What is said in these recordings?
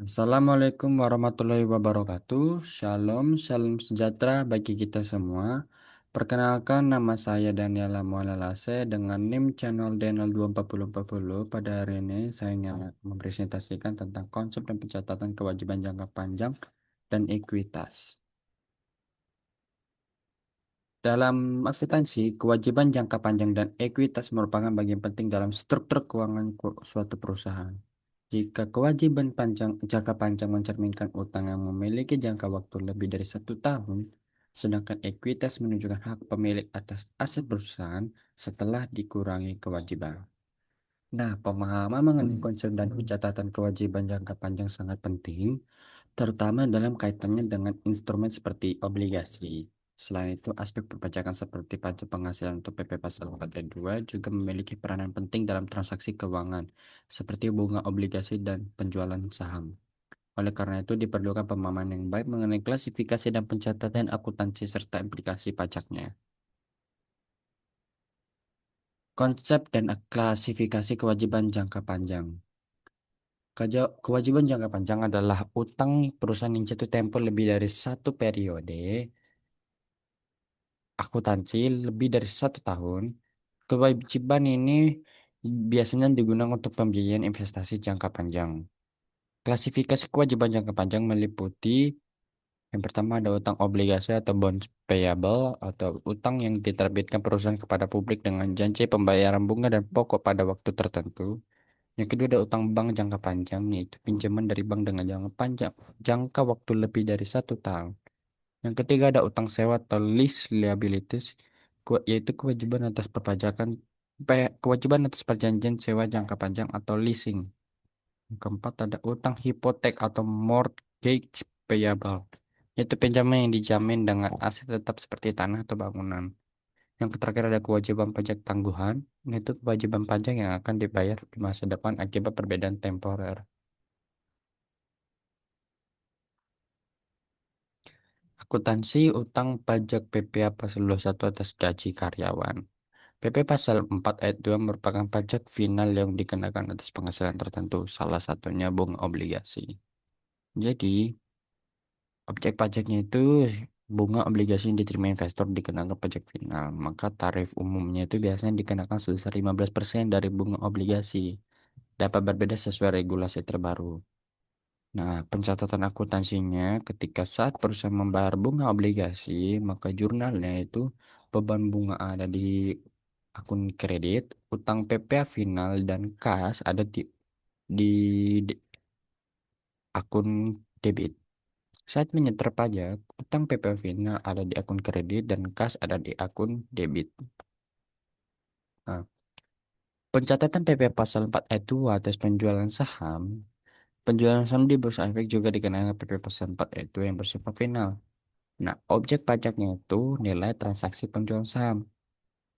Assalamualaikum warahmatullahi wabarakatuh. Shalom, salam sejahtera bagi kita semua. Perkenalkan, nama saya Daniela Mualalase dengan NIM channel Daniel24040. Pada hari ini saya ingin mempresentasikan tentang konsep dan pencatatan kewajiban jangka panjang dan ekuitas. Dalam akuntansi, kewajiban jangka panjang dan ekuitas merupakan bagian penting dalam struktur keuangan suatu perusahaan. Jika kewajiban jangka panjang mencerminkan utang yang memiliki jangka waktu lebih dari 1 tahun, sedangkan ekuitas menunjukkan hak pemilik atas aset perusahaan setelah dikurangi kewajiban. Nah, pemahaman mengenai konsep dan pencatatan kewajiban jangka panjang sangat penting, terutama dalam kaitannya dengan instrumen seperti obligasi. Selain itu, aspek perpajakan seperti pajak penghasilan untuk PP Pasal 4 ayat 2 juga memiliki peranan penting dalam transaksi keuangan, seperti bunga obligasi dan penjualan saham. Oleh karena itu, diperlukan pemahaman yang baik mengenai klasifikasi dan pencatatan akuntansi serta implikasi pajaknya. Konsep dan klasifikasi kewajiban jangka panjang. Kewajiban jangka panjang adalah utang perusahaan yang jatuh tempo lebih dari satu periode akuntansi lebih dari 1 tahun. Kewajiban ini biasanya digunakan untuk pembiayaan investasi jangka panjang. Klasifikasi kewajiban jangka panjang meliputi yang pertama ada utang obligasi atau bonds payable atau utang yang diterbitkan perusahaan kepada publik dengan janji pembayaran bunga dan pokok pada waktu tertentu. Yang kedua ada utang bank jangka panjang, yaitu pinjaman dari bank dengan jangka waktu lebih dari 1 tahun. Yang ketiga ada utang sewa atau lease liabilities, yaitu kewajiban atas kewajiban atas perjanjian sewa jangka panjang atau leasing. Yang keempat ada utang hipotek atau mortgage payable, yaitu pinjaman yang dijamin dengan aset tetap seperti tanah atau bangunan. Yang terakhir ada kewajiban pajak tangguhan, yaitu kewajiban pajak yang akan dibayar di masa depan akibat perbedaan temporer. Akuntansi utang pajak PPh Pasal 21 atas gaji karyawan. PP Pasal 4 ayat 2 merupakan pajak final yang dikenakan atas penghasilan tertentu, salah satunya bunga obligasi. Jadi, objek pajaknya itu bunga obligasi yang diterima investor dikenakan pajak final. Maka tarif umumnya itu biasanya dikenakan sebesar 15% dari bunga obligasi. Dapat berbeda sesuai regulasi terbaru. Nah, pencatatan akuntansinya ketika saat perusahaan membayar bunga obligasi, maka jurnalnya itu beban bunga ada di akun kredit, utang PPh final dan kas ada di akun debit. Saat menyetor pajak, utang PPh final ada di akun kredit dan kas ada di akun debit. Nah, pencatatan PPh pasal 4 ayat 2 atas penjualan saham. Penjualan saham di Bursa Efek juga dikenakan PPh pasal 4 ayat 2 yang bersifat final. Nah, objek pajaknya itu nilai transaksi penjualan saham.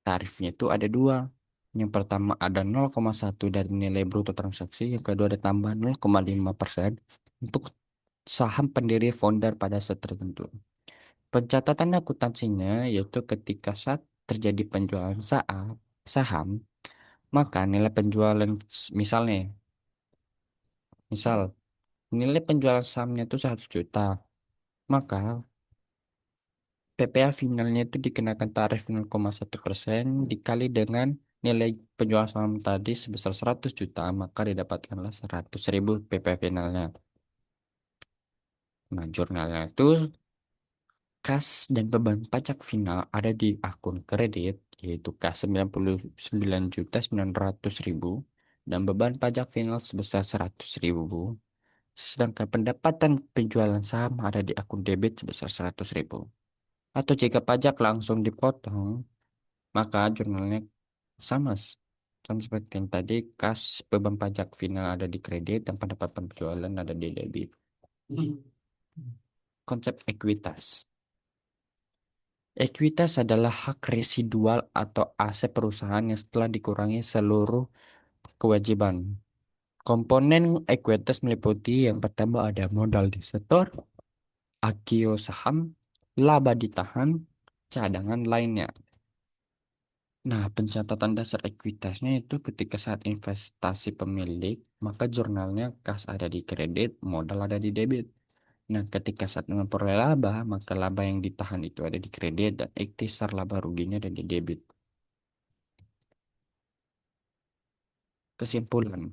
Tarifnya itu ada dua. Yang pertama ada 0,1 dari nilai bruto transaksi. Yang kedua ada tambahan 0,5% untuk saham pendiri founder pada saat tertentu. Pencatatan akuntansinya yaitu ketika saat terjadi penjualan saham, maka nilai penjualan misalnya, misal nilai penjualan sahamnya itu 100 juta, maka PPh finalnya itu dikenakan tarif 0,1% dikali dengan nilai penjualan saham tadi sebesar 100 juta, maka didapatkanlah 100.000 PPh finalnya. Nah, jurnalnya itu kas dan beban pajak final ada di akun kredit, yaitu kas 99.900.000 dan beban pajak final sebesar 100.000. Sedangkan pendapatan penjualan saham ada di akun debit sebesar 100.000. Atau jika pajak langsung dipotong, maka jurnalnya sama, sama seperti yang tadi, kas beban pajak final ada di kredit dan pendapatan penjualan ada di debit. Konsep ekuitas. Ekuitas adalah hak residual atau aset perusahaan yang setelah dikurangi seluruh kewajiban. Komponen ekuitas meliputi yang pertama ada modal disetor, agio saham, laba ditahan, cadangan lainnya. Nah, pencatatan dasar ekuitasnya itu ketika saat investasi pemilik, maka jurnalnya kas ada di kredit, modal ada di debit. Nah, ketika saat memperoleh laba, maka laba yang ditahan itu ada di kredit dan ikhtisar laba ruginya ada di debit. Kesimpulan,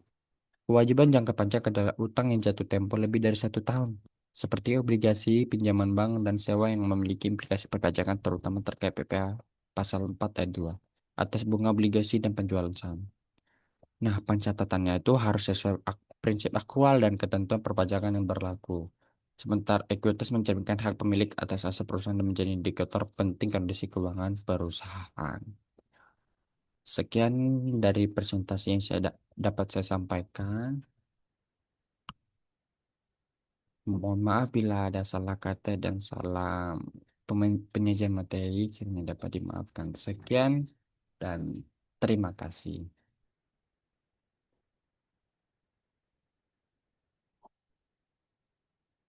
kewajiban jangka panjang adalah utang yang jatuh tempo lebih dari 1 tahun, seperti obligasi, pinjaman bank, dan sewa yang memiliki implikasi perpajakan terutama terkait PPh pasal 4 ayat 2 atas bunga obligasi dan penjualan saham. Nah, pencatatannya itu harus sesuai prinsip akrual dan ketentuan perpajakan yang berlaku. Sementara ekuitas mencerminkan hak pemilik atas aset perusahaan dan menjadi indikator penting kondisi keuangan perusahaan. Sekian dari presentasi yang dapat saya sampaikan. Mohon maaf bila ada salah kata dan salah penyajian materi, kiranya dapat dimaafkan. Sekian dan terima kasih.